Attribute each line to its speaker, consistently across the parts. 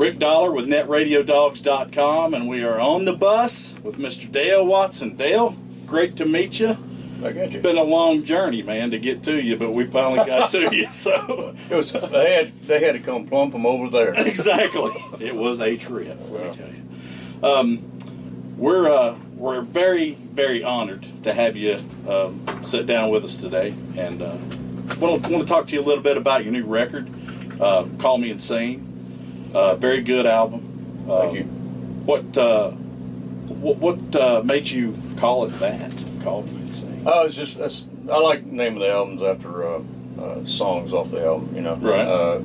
Speaker 1: Rick Dollar with NetRadioDogs.com, and we are on the bus with Mr. Dale Watson. Dale, great to meet you.
Speaker 2: I got you.
Speaker 1: It's been a long journey, man, to get to you, but we finally got to you. So
Speaker 2: it was they had to come plumb from over there.
Speaker 1: Exactly. It was a trip, let me tell you. We're very, very honored to have you sit down with us today, and want to talk to you a little bit about your new record, Call Me Insane. Very good album.
Speaker 2: Thank you.
Speaker 1: What made you call it that? Call Me Insane.
Speaker 2: Oh, I like the name of the albums after songs off the album. You know,
Speaker 1: right.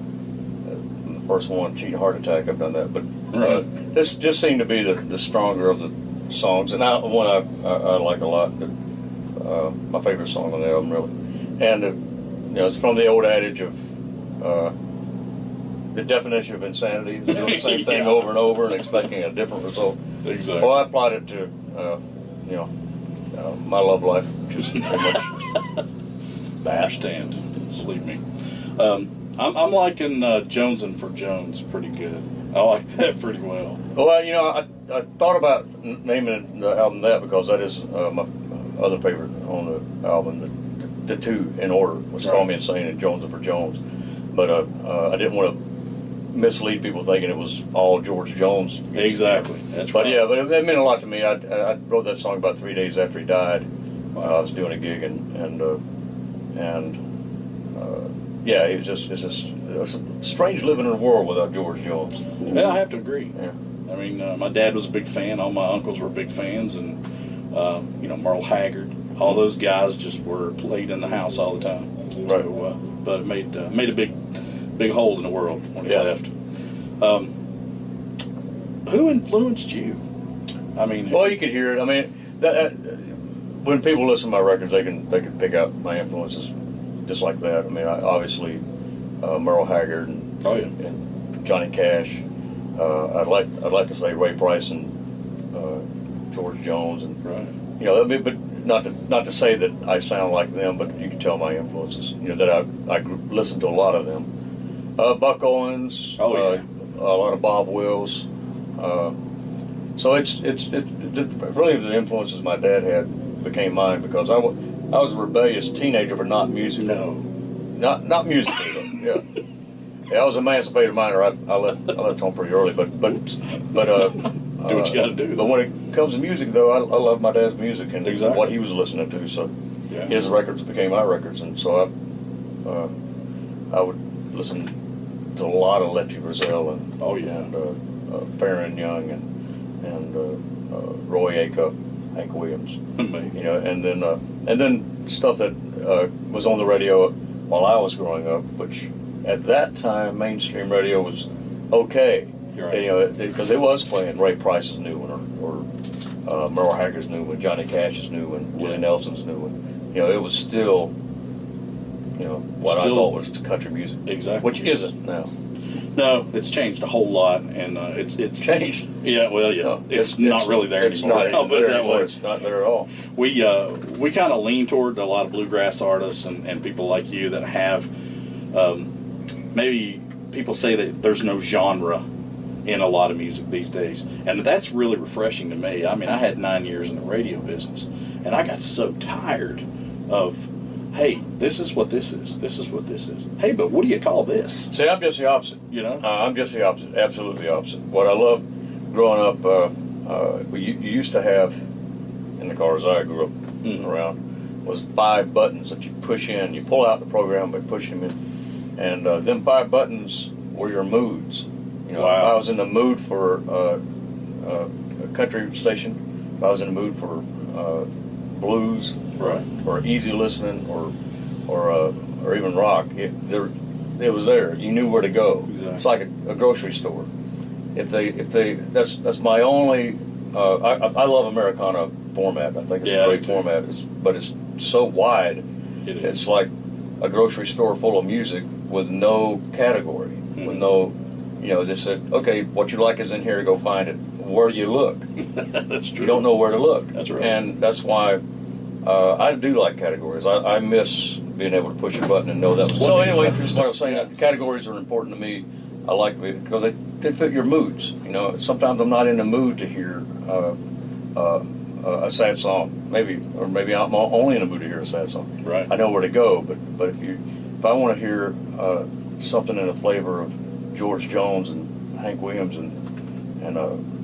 Speaker 2: The first one, Cheat Heart Attack. I've done that, but
Speaker 1: right.
Speaker 2: This just seemed to be the stronger of the songs, and one I like a lot. My favorite song on the album, really, and it's from the old adage of the definition of insanity is doing the same thing
Speaker 1: Yeah.
Speaker 2: over and over and expecting a different result.
Speaker 1: Exactly.
Speaker 2: Well, I applied it to my love life, which is pretty much
Speaker 1: I understand. Believe me. I'm liking Jonesin' for Jones pretty good. I like that pretty well.
Speaker 2: Well, I thought about naming the album that because that is my other favorite on the album. The two in order was Call Me Insane and Jonesin' for Jones. But I didn't want to mislead people thinking it was all George Jones.
Speaker 1: Exactly. That's
Speaker 2: but
Speaker 1: right.
Speaker 2: yeah, but it meant a lot to me. I wrote that song about 3 days after he died. I was doing a gig and yeah, it was strange living in a world without George Jones.
Speaker 1: Yeah, I have to agree.
Speaker 2: Yeah.
Speaker 1: I mean, my dad was a big fan. All my uncles were big fans, and Merle Haggard. All those guys just were played in the house all the time.
Speaker 2: Right.
Speaker 1: So, but it made a big hole in the world when he left. Who influenced you? I mean,
Speaker 2: well, you could hear it. I mean, when people listen to my records, they can pick out my influences just like that. I mean, obviously Merle Haggard and Johnny Cash. I'd like to say Ray Price and George Jones and
Speaker 1: right.
Speaker 2: but not to say that I sound like them, but you can tell my influences. That I listened to a lot of them. Buck Owens. A lot of Bob Wills. So it's really the influences my dad had became mine because I was a rebellious teenager, but not musically.
Speaker 1: No,
Speaker 2: not musically. Though. Yeah, I was an emancipated minor. I left home pretty early, but do
Speaker 1: what you got to do.
Speaker 2: But when it comes to music, though, I love my dad's music and
Speaker 1: exactly.
Speaker 2: what he was listening to. So his records became my records, and so I would listen to a lot of Letty Brazil and Farron Young and Roy Acuff, Hank Williams.
Speaker 1: Amazing.
Speaker 2: And then stuff that was on the radio while I was growing up, which at that time mainstream radio was okay.
Speaker 1: Right.
Speaker 2: Because it was playing Ray Price's new one or Merle Haggard's new one, Johnny Cash's new one, Willie Nelson's new one. It was still what I thought was country music.
Speaker 1: Exactly.
Speaker 2: Which isn't now.
Speaker 1: No, it's changed a whole lot, and it's
Speaker 2: changed.
Speaker 1: Yeah, well, yeah, no, it's not really there anymore.
Speaker 2: I'll put it that way. It's not there at all.
Speaker 1: We kind of lean toward a lot of bluegrass artists and people like you that have maybe people say that there's no genre in a lot of music these days, and that's really refreshing to me. I mean, I had 9 years in the radio business, and I got so tired of, hey, this is what this is. This is what this is. Hey, but what do you call this?
Speaker 2: See, I'm just the opposite. I'm just the opposite. Absolutely opposite. What I love growing up, you used to have in the cars I grew up around was 5 buttons that you push in. You pull out the program by pushing them in, and them 5 buttons were your moods. If I was in the mood for a country station, if I was in the mood for blues,
Speaker 1: right,
Speaker 2: or easy listening, or even rock, it was there. You knew where to go.
Speaker 1: Exactly.
Speaker 2: It's like a grocery store. That's my only. I love Americana format. I think it's a great format. But it's so wide.
Speaker 1: It is.
Speaker 2: It's like a grocery store full of music with no category, with no. They said, okay, what you like is in here, go find it. Where do you look?
Speaker 1: That's true.
Speaker 2: You don't know where to look.
Speaker 1: That's right.
Speaker 2: And that's why I do like categories. I miss being able to push a button and know that was. So anyway, what I was saying, the categories are important to me. I like it because fit your moods. You know, sometimes I'm not in the mood to hear a sad song, maybe I'm only in the mood to hear a sad song.
Speaker 1: Right.
Speaker 2: I know where to go, but if I want to hear something in the flavor of George Jones and Hank Williams and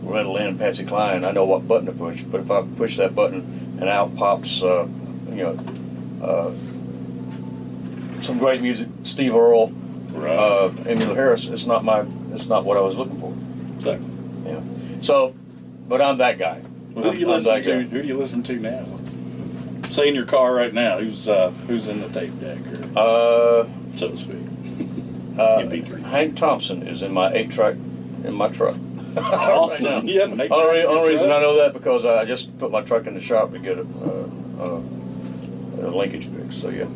Speaker 2: Loretta Lynn, Patsy Cline, I know what button to push. But if I push that button and out pops, some great music, Steve Earle,
Speaker 1: Right.
Speaker 2: Emmylou Harris, it's not what I was looking for.
Speaker 1: Exactly.
Speaker 2: Yeah. So, but I'm that guy.
Speaker 1: Well, who do you listen to? Who do you listen to now? Say in your car right now. Who's in the tape deck, or so to speak? MP3.
Speaker 2: Hank Thompson is in my 8-track in my truck.
Speaker 1: Awesome.
Speaker 2: Right now.
Speaker 1: You have an 8-track.
Speaker 2: Only reason I know that because I just put my truck in the shop to get a linkage fix. So yeah.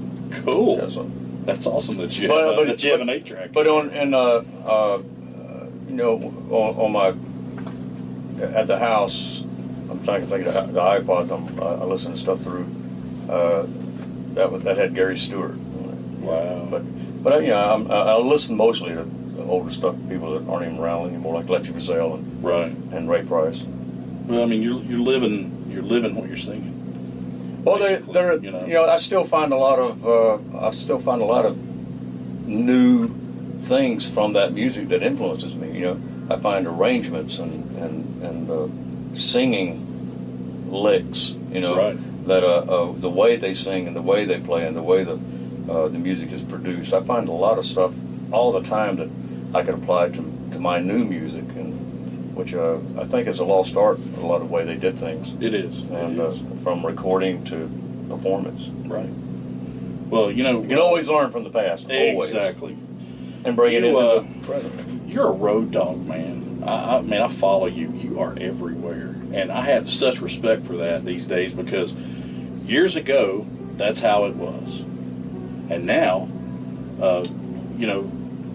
Speaker 1: Cool.
Speaker 2: Yeah, so.
Speaker 1: That's awesome that you have an 8-track.
Speaker 2: But on my at the house, I'm trying to think of the iPod. I listen to stuff through. That had Gary Stewart.
Speaker 1: Wow.
Speaker 2: But I listen mostly to the older stuff, people that aren't even around anymore, like Lefty Frizzell and Ray Price.
Speaker 1: Well, I mean, you're living what you're singing.
Speaker 2: Well, I still find a lot of new things from that music that influences me. You know, I find arrangements and singing licks. You know,
Speaker 1: right.
Speaker 2: That the way they sing and the way they play and the way the music is produced. I find a lot of stuff all the time that I could apply to my new music, and which I think is a lost art. A lot of the way they did things.
Speaker 1: It is,
Speaker 2: and from recording to performance.
Speaker 1: Right. Well, you can
Speaker 2: always learn from the past. Always.
Speaker 1: Exactly.
Speaker 2: And bring it into the present.
Speaker 1: You're a road dog, man. I follow you. You are everywhere, and I have such respect for that these days because years ago that's how it was, and now,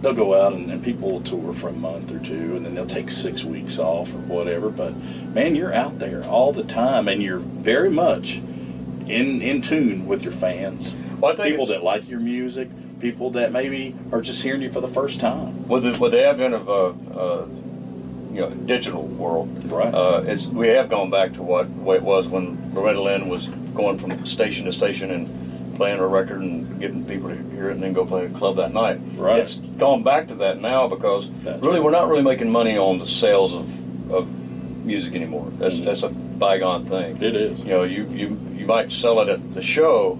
Speaker 1: they'll go out and people will tour for a month or two, and then they'll take 6 weeks off or whatever. But man, you're out there all the time, and you're very much in tune with your fans.
Speaker 2: Well, I think
Speaker 1: people that like your music, people that maybe are just hearing you for the first time.
Speaker 2: With the advent of digital world,
Speaker 1: right?
Speaker 2: We have gone back to what way it was when Loretta Lynn was going from station to station and playing her record and getting people to hear it and then go play a club that night.
Speaker 1: Right.
Speaker 2: It's gone back to that now because we're not really making money on the sales of music anymore. That's a bygone thing.
Speaker 1: It is.
Speaker 2: You might sell it at the show,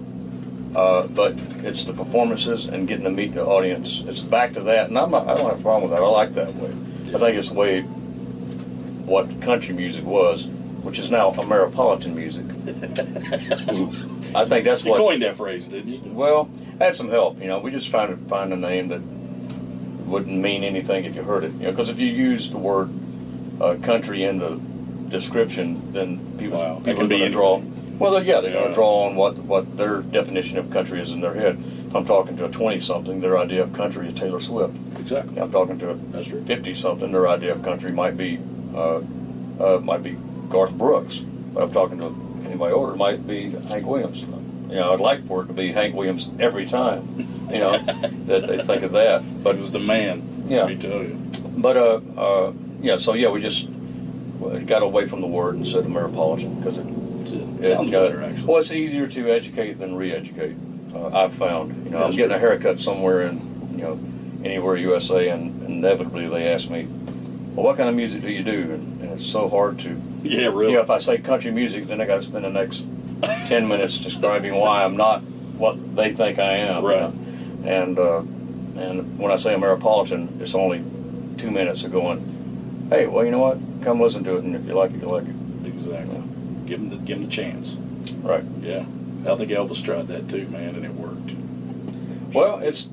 Speaker 2: but it's the performances and getting to meet the audience. It's back to that, and I don't have a problem with that. I like that way. Yeah. I think it's the way what country music was, which is now Ameripolitan music. I think that's what...
Speaker 1: You coined that phrase, didn't you?
Speaker 2: Well, I had some help. We just trying to find a name that wouldn't mean anything if you heard it. Because if you use the word country in the description, then people are going to draw... Well, they're going to draw on what their definition of country is in their head. If I'm talking to a 20-something, their idea of country is Taylor Swift.
Speaker 1: Exactly.
Speaker 2: If I'm talking to a 50-something, their idea of country might be Garth Brooks. But I'm talking to anybody older, it might be Hank Williams. I'd like for it to be Hank Williams every time. That they think of that. But
Speaker 1: it was the man.
Speaker 2: Yeah.
Speaker 1: Let me tell you.
Speaker 2: But we just got away from the word and said Ameripolitan because it
Speaker 1: sounds better, actually.
Speaker 2: Well, it's easier to educate than re-educate. I've found. I'm getting a haircut somewhere in anywhere USA, and inevitably they ask me, "Well, what kind of music do you do?" And it's so hard to.
Speaker 1: Yeah, really.
Speaker 2: If I say country music, then I got to spend the next 10 minutes describing why I'm not what they think I am.
Speaker 1: Right.
Speaker 2: And when I say Ameripolitan, it's only 2 minutes of going, "Hey, well, you know what? Come listen to it, and if you like it, you like it."
Speaker 1: Exactly. Give them the chance.
Speaker 2: Right.
Speaker 1: Yeah. I think Elvis tried that too, man, and it worked.
Speaker 2: Well, it's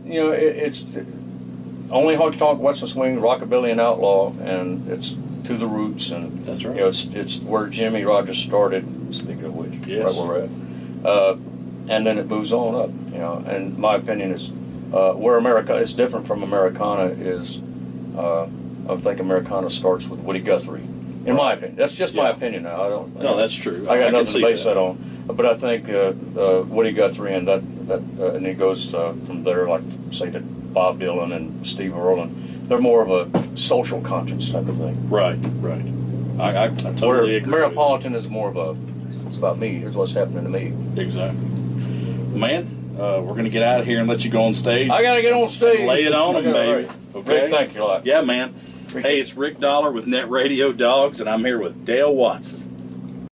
Speaker 2: only honky-tonk, western swing, rockabilly, and outlaw, and it's to the roots, and
Speaker 1: that's right.
Speaker 2: It's where Jimmy Rogers started. Speaking of which,
Speaker 1: yes.
Speaker 2: Right where we're at, and then it moves on up. And my opinion is where America is different from Americana is I think Americana starts with Woody Guthrie. In my opinion, that's just my opinion. Now I don't.
Speaker 1: No, that's true.
Speaker 2: I got nothing to base that on. But I think Woody Guthrie and and it goes from there, like say to Bob Dylan and Steve Earle and they're more of a social conscience type of thing.
Speaker 1: Right. I totally agree.
Speaker 2: Ameripolitan is more of a, it's about me. Here's what's happening to me.
Speaker 1: Exactly. Man, we're going to get out of here and let you go on stage.
Speaker 2: I got to get on stage.
Speaker 1: Lay it on them, baby.
Speaker 2: Right.
Speaker 1: Okay?
Speaker 2: Rick, thank you a lot.
Speaker 1: Yeah, man. Hey, it's Rick Dollar with NetRadioDogs, and I'm here with Dale Watson.